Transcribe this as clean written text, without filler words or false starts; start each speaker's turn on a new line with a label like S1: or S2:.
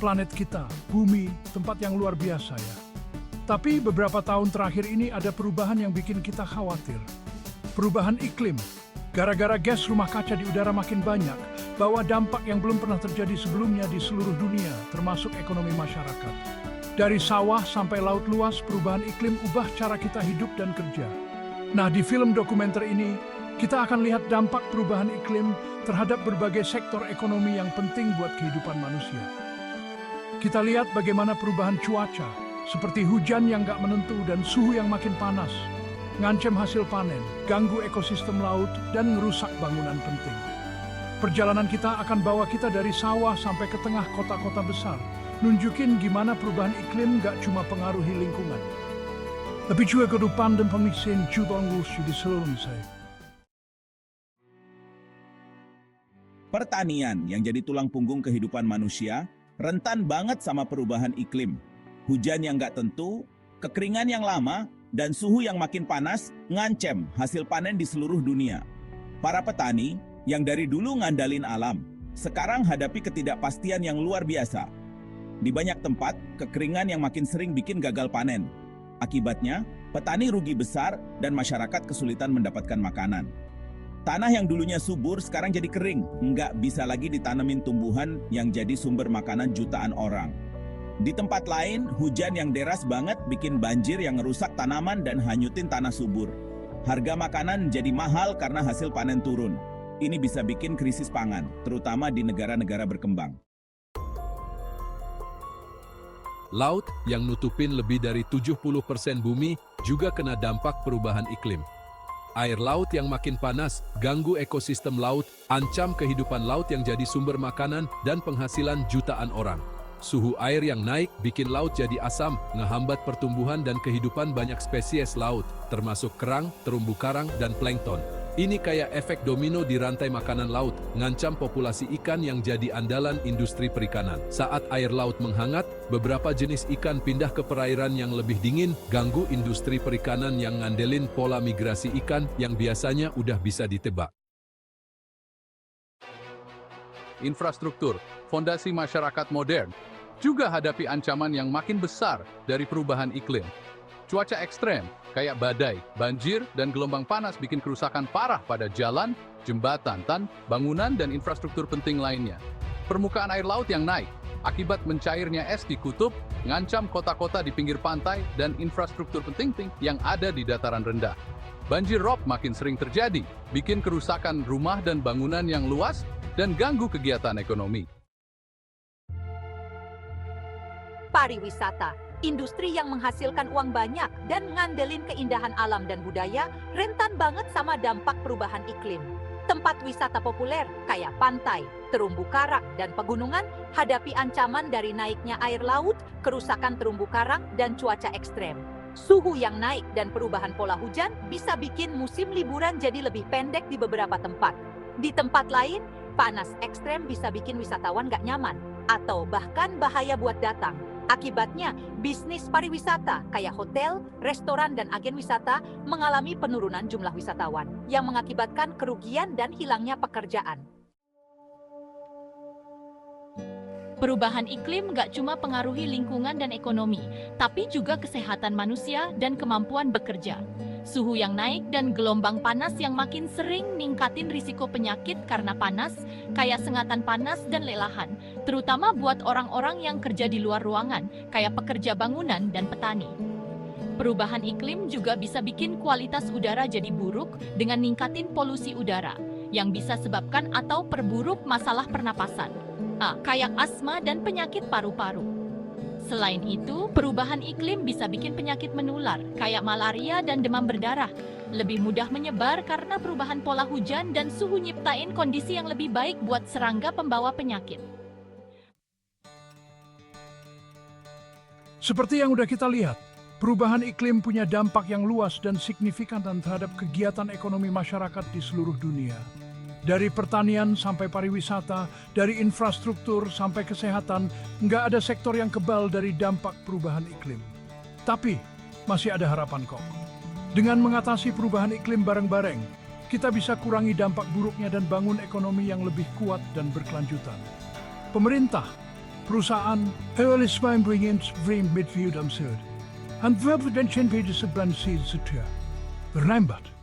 S1: planet kita, bumi, tempat yang luar biasa ya. Tapi beberapa tahun terakhir ini ada perubahan yang bikin kita khawatir. Perubahan iklim. Gara-gara gas rumah kaca di udara makin banyak, bawa dampak yang belum pernah terjadi sebelumnya di seluruh dunia, termasuk ekonomi masyarakat. Dari sawah sampai laut luas, perubahan iklim ubah cara kita hidup dan kerja. Nah, di film dokumenter ini, kita akan lihat dampak perubahan iklim terhadap berbagai sektor ekonomi yang penting buat kehidupan manusia. Kita lihat bagaimana perubahan cuaca, seperti hujan yang gak menentu dan suhu yang makin panas, ngancam hasil panen, ganggu ekosistem laut, dan merusak bangunan penting. Perjalanan kita akan bawa kita dari sawah sampai ke tengah kota-kota besar, nunjukin gimana perubahan iklim gak cuma pengaruhi lingkungan. Tapi juga kehidupan dan pengisian jutaan di seluruh saya.
S2: Pertanian yang jadi tulang punggung kehidupan manusia, rentan banget sama perubahan iklim. Hujan yang gak tentu, kekeringan yang lama, dan suhu yang makin panas ngancem hasil panen di seluruh dunia. Para petani yang dari dulu ngandalin alam, sekarang hadapi ketidakpastian yang luar biasa. Di banyak tempat, kekeringan yang makin sering bikin gagal panen. Akibatnya, petani rugi besar dan masyarakat kesulitan mendapatkan makanan. Tanah yang dulunya subur sekarang jadi kering, nggak bisa lagi ditanemin tumbuhan yang jadi sumber makanan jutaan orang. Di tempat lain, hujan yang deras banget bikin banjir yang ngerusak tanaman dan hanyutin tanah subur. Harga makanan jadi mahal karena hasil panen turun. Ini bisa bikin krisis pangan, terutama di negara-negara berkembang.
S3: Laut yang nutupin lebih dari 70% bumi juga kena dampak perubahan iklim. Air laut yang makin panas, ganggu ekosistem laut, ancam kehidupan laut yang jadi sumber makanan dan penghasilan jutaan orang. Suhu air yang naik bikin laut jadi asam, ngehambat pertumbuhan dan kehidupan banyak spesies laut, termasuk kerang, terumbu karang, dan plankton. Ini kayak efek domino di rantai makanan laut, ngancam populasi ikan yang jadi andalan industri perikanan. Saat air laut menghangat, beberapa jenis ikan pindah ke perairan yang lebih dingin, ganggu industri perikanan yang ngandelin pola migrasi ikan yang biasanya udah bisa ditebak.
S4: Infrastruktur, fondasi masyarakat modern, juga hadapi ancaman yang makin besar dari perubahan iklim. Cuaca ekstrem, kayak badai, banjir, dan gelombang panas bikin kerusakan parah pada jalan, jembatan, bangunan, dan infrastruktur penting lainnya. Permukaan air laut yang naik, akibat mencairnya es di kutub, ngancam kota-kota di pinggir pantai dan infrastruktur penting yang ada di dataran rendah. Banjir rob makin sering terjadi, bikin kerusakan rumah dan bangunan yang luas, dan ganggu kegiatan ekonomi.
S5: Pariwisata, industri yang menghasilkan uang banyak dan ngandelin keindahan alam dan budaya, rentan banget sama dampak perubahan iklim. Tempat wisata populer kayak pantai, terumbu karang, dan pegunungan hadapi ancaman dari naiknya air laut, kerusakan terumbu karang, dan cuaca ekstrem. Suhu yang naik dan perubahan pola hujan bisa bikin musim liburan jadi lebih pendek di beberapa tempat. Di tempat lain, panas ekstrem bisa bikin wisatawan gak nyaman, atau bahkan bahaya buat datang. Akibatnya, bisnis pariwisata kayak hotel, restoran, dan agen wisata mengalami penurunan jumlah wisatawan yang mengakibatkan kerugian dan hilangnya pekerjaan.
S6: Perubahan iklim gak cuma pengaruhi lingkungan dan ekonomi, tapi juga kesehatan manusia dan kemampuan bekerja. Suhu yang naik dan gelombang panas yang makin sering ningkatin risiko penyakit karena panas, kayak sengatan panas dan lelahan, terutama buat orang-orang yang kerja di luar ruangan, kayak pekerja bangunan dan petani. Perubahan iklim juga bisa bikin kualitas udara jadi buruk dengan ningkatin polusi udara, yang bisa sebabkan atau perburuk masalah pernapasan, kayak asma dan penyakit paru-paru. Selain itu, perubahan iklim bisa bikin penyakit menular, kayak malaria dan demam berdarah, lebih mudah menyebar karena perubahan pola hujan dan suhu nyiptain kondisi yang lebih baik buat serangga pembawa penyakit.
S1: Seperti yang udah kita lihat, perubahan iklim punya dampak yang luas dan signifikan terhadap kegiatan ekonomi masyarakat di seluruh dunia. Dari pertanian sampai pariwisata, dari infrastruktur sampai kesehatan, nggak ada sektor yang kebal dari dampak perubahan iklim. Tapi, masih ada harapan kok. Dengan mengatasi perubahan iklim bareng-bareng, kita bisa kurangi dampak buruknya dan bangun ekonomi yang lebih kuat dan berkelanjutan. Pemerintah, perusahaan realisme bringin vreemd midfield amsud. En verbedenken bij de subventies setuur. Rembat.